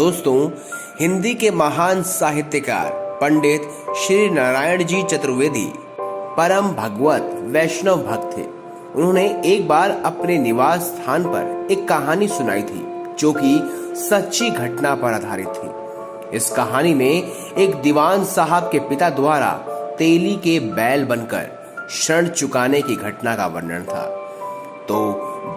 दोस्तों, हिंदी के महान साहित्यकार पंडित श्री नारायण जी चतुर्वेदी परम भगवत वैष्णव भक्त थे। उन्होंने एक बार अपने निवास स्थान पर एक कहानी सुनाई थी जो कि सच्ची घटना पर आधारित थी। इस कहानी में एक दीवान साहब के पिता द्वारा तेली के बैल बनकर शरण चुकाने की घटना का वर्णन था। तो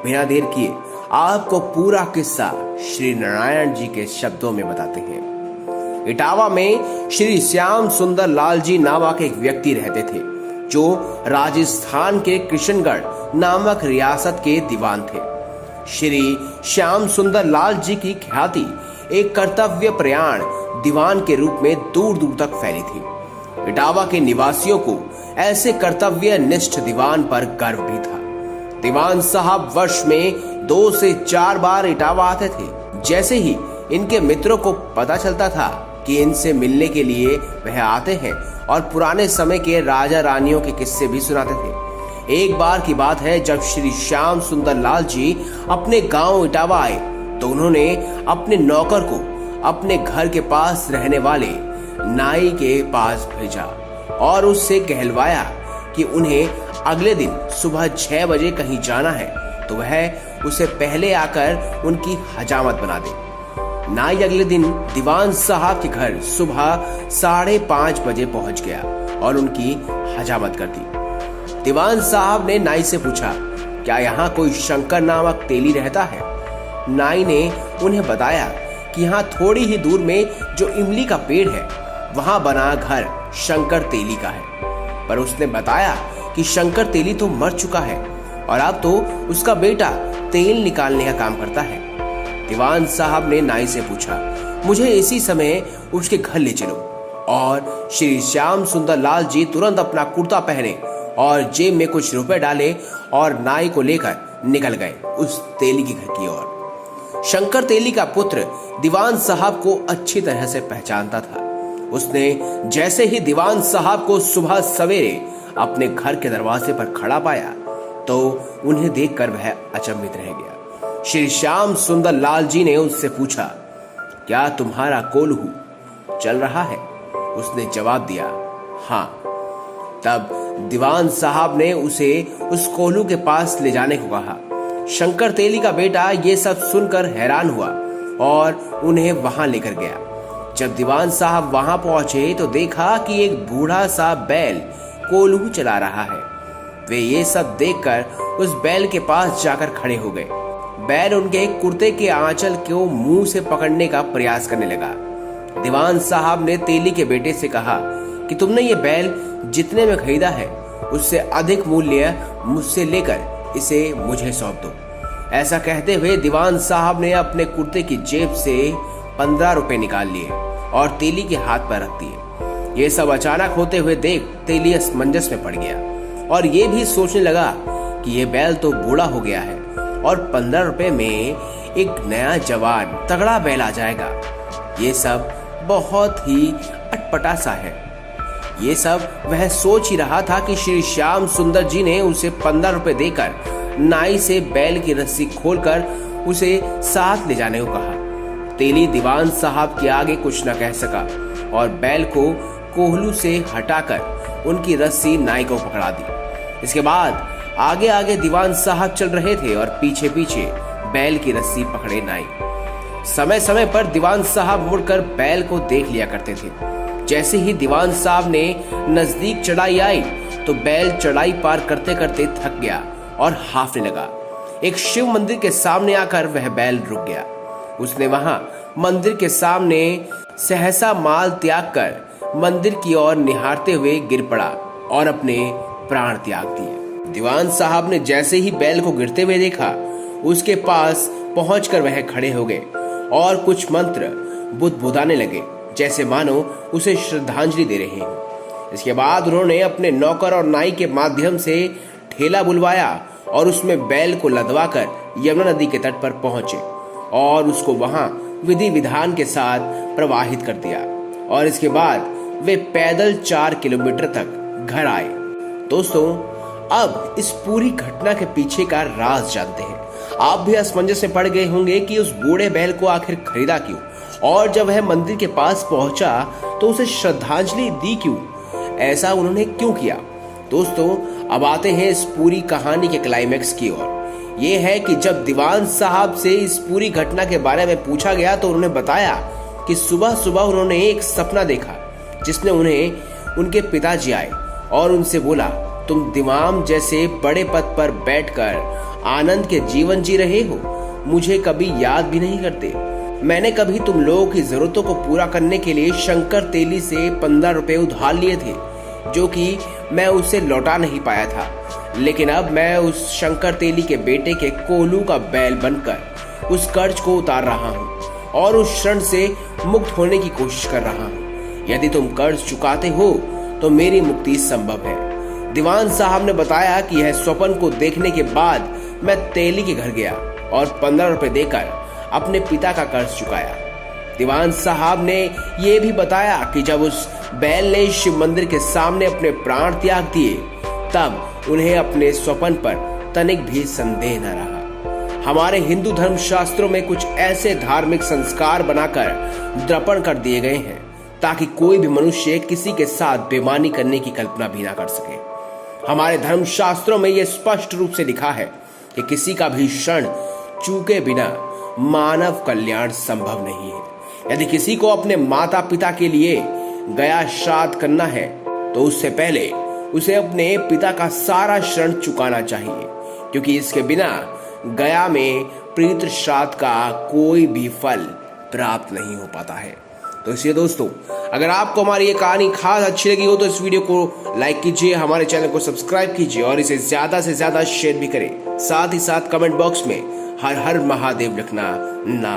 बिना देर किए आपको पूरा किस्सा श्री नारायण जी के शब्दों में बताते हैं। इटावा में श्री श्याम सुंदर लाल जी नामक एक व्यक्ति रहते थे जो राजस्थान के किशनगढ़ नामक रियासत के दीवान थे। श्री श्याम सुंदर लाल जी की ख्याति एक कर्तव्य प्रयाण दीवान के रूप में दूर दूर तक फैली थी। इटावा के निवासियों को ऐसे कर्तव्य निष्ठ दीवान पर गर्व भी था। दीवान साहब वर्ष में 2 से 4 बार इटावा आते थे। जैसे ही इनके मित्रों को पता चलता था कि इनसे मिलने के लिए वह आते हैं और पुराने समय के राजा रानियों के किस्से भी सुनाते थे। एक बार की बात है, जब श्री श्याम सुंदर लाल जी अपने गांव इटावा आए तो उन्होंने अपने नौकर को अपने घर के पास रहने वाले नाई के पास भेजा और उससे कहलवाया कि उन्हें अगले दिन सुबह 6 बजे कहीं जाना है तो वह उसे पहले आकर उनकी हजामत बना दे। नाई अगले दिन दीवान साहब के घर सुबह 5:30 बजे पहुंच गया और उनकी हजामत कर दी। दीवान साहब ने नाई से पूछा, क्या यहाँ कोई शंकर नामक तेली रहता है? नाई ने उन्हें बताया कि यहाँ थोड़ी ही दूर में जो इमली का पेड़ है वहां बना घर शंकर तेली का है। पर उसने बताया कि शंकर तेली तो मर चुका है और अब तो उसका बेटा तेल निकालने का काम करता है। दीवान साहब ने नाई से पूछा, मुझे इसी समय उसके घर ले चलो। और श्री श्याम सुंदर लाल जी तुरंत अपना कुर्ता पहने और जेब में कुछ रुपए डाले और नाई को लेकर निकल गए उस तेली के घर की ओर। शंकर तेली का पुत्र दीवान साहब को अच्छी तरह से पहचानता था। उसने जैसे ही दीवान साहब को सुबह सवेरे अपने घर के दरवाजे पर खड़ा पाया तो उन्हें देखकर वह अचंभित रह गया। श्री श्याम सुंदर लाल जी ने उससे पूछा, क्या तुम्हारा कोल्हू चल रहा है? उसने जवाब दिया, हाँ। तब दीवान साहब ने उसे उस कोल्हू के पास ले जाने को कहा। शंकर तेली का बेटा ये सब सुनकर हैरान हुआ और उन्हें वहां लेकर गया। जब दीवान साहब वहां पहुंचे तो देखा कि एक बूढ़ा सा बैल कोल्हू चला रहा है। वे ये सब देखकर उस बैल के पास जाकर खड़े हो गए। बैल उनके कुर्ते के आंचल को मुंह से पकड़ने का प्रयास करने लगा। दीवान साहब ने तेली के बेटे से कहा कि तुमने ये बैल जितने में खरीदा है उससे अधिक मूल्य मुझसे लेकर इसे मुझे सौंप दो। ऐसा कहते हुए दीवान साहब ने अपने कुर्ते की जेब से 15 रुपए निकाल लिए और तेली के हाथ पर रख दिए। ये सब अचानक होते हुए देख तेली असमंजस में पड़ गया और ये भी सोचने लगा कि ये बैल तो बूढ़ा हो गया है और 15 रुपए में एक नया जवान तगड़ा बैल आ जाएगा। ये सब बहुत ही अटपटा सा है। ये सब वह सोच ही रहा था कि श्री श्याम सुंदर जी ने उसे 15 रुपए देकर नाई से बैल की रस्सी खोलकर उसे साथ ले जाने को कहा। तेली दीवान साहब के आगे कुछ न कह सका और बैल को कोल्हू से हटाकर उनकी रस्सी नाई को पकड़ा दी। इसके बाद आगे आगे दीवान साहब चल रहे थे और पीछे पीछे बैल की रस्सी पकड़े नाई। समय समय पर दीवान साहब मुड़कर बैल को देख लिया करते थे। जैसे ही दीवान साहब ने नजदीक चढ़ाई आई तो बैल चढ़ाई पार करते करते थक गया और हाफने लगा। एक शिव मंदिर के सामने आकर वह बैल रुक गया। उसने वहां मंदिर के सामने सहसा माल त्याग कर मंदिर की ओर निहारते हुए गिर पड़ा और अपने प्राण त्याग दिए। दीवान साहब ने जैसे ही बैल को गिरते हुए देखा उसके पास पहुंचकर वह खड़े हो गए और कुछ मंत्र बुदबुदाने लगे, जैसे मानो उसे श्रद्धांजलि दे रहे हैं। इसके बाद उन्होंने अपने नौकर और नाई के माध्यम से ठेला बुलवाया और उसमें बैल को लदवाकर यमुना नदी के तट पर पहुंचे और उसको वहां विधि विधान के साथ प्रवाहित कर दिया और इसके बाद वे पैदल 4 किलोमीटर तक घर आए। दोस्तों, अब इस पूरी घटना के पीछे का राज जानते हैं। आप भी असमंजस में पड़ गए होंगे कि उस बूढ़े बैल को आखिर खरीदा क्यों और जब वह मंदिर के पास पहुंचा तो उसे श्रद्धांजलि दी क्यों? ऐसा उन्होंने क्यों किया? दोस्तों, अब आते हैं इस पूरी कहानी के क्लाइमैक्स की ओर। ये है कि जब दीवान साहब से इस पूरी घटना के बारे में पूछा गया तो उन्होंने बताया कि सुबह सुबह उन्होंने एक सपना देखा जिसमें उन्हें उनके पिताजी आए और उनसे बोला, तुम दिमाम जैसे बड़े पद पर बैठकर आनंद के जीवन जी रहे हो, मुझे कभी याद भी नहीं करते। मैंने कभी तुम लोगों की जरूरतों को पूरा करने के लिए शंकर तेली से 15 रुपए उधार लिए थे, जो कि मैं उसे लौटा नहीं पाया था। लेकिन अब मैं उस शंकर तेली के बेटे के कोलू का बैल बनकर उस कर्ज को उतार रहा हूँ और उस क्षण से मुक्त होने की कोशिश कर रहा हूँ। यदि तुम कर्ज चुकाते हो तो मेरी मुक्ति संभव है। दीवान साहब ने बताया कि यह स्वप्न को देखने के बाद मैं तेली के घर गया और 15 रुपए देकर अपने पिता का कर्ज चुकाया। दीवान साहब ने यह भी बताया कि जब उस बैल ने शिव मंदिर के सामने अपने प्राण त्याग दिए तब उन्हें अपने स्वप्न पर तनिक भी संदेह न रहा। हमारे हिंदू धर्म शास्त्रों में कुछ ऐसे धार्मिक संस्कार बनाकर दर्पण कर दिए गए हैं ताकि कोई भी मनुष्य किसी के साथ बेईमानी करने की कल्पना भी ना कर सके। हमारे धर्म शास्त्रों में यह स्पष्ट रूप से लिखा है कि किसी का भी क्षण चूके बिना मानव कल्याण संभव नहीं है। यदि किसी को अपने माता पिता के लिए गया श्राद्ध करना है तो उससे पहले उसे अपने पिता का सारा ऋण चुकाना चाहिए, क्योंकि इसके बिना गया में प्रीत श्राद्ध का कोई भी फल प्राप्त नहीं हो पाता है। तो इसलिए दोस्तों, अगर आपको हमारी ये कहानी खास अच्छी लगी हो तो इस वीडियो को लाइक कीजिए, हमारे चैनल को सब्सक्राइब कीजिए और इसे ज्यादा से ज्यादा शेयर भी करें। साथ ही साथ कमेंट बॉक्स में हर हर महादेव लिखना ना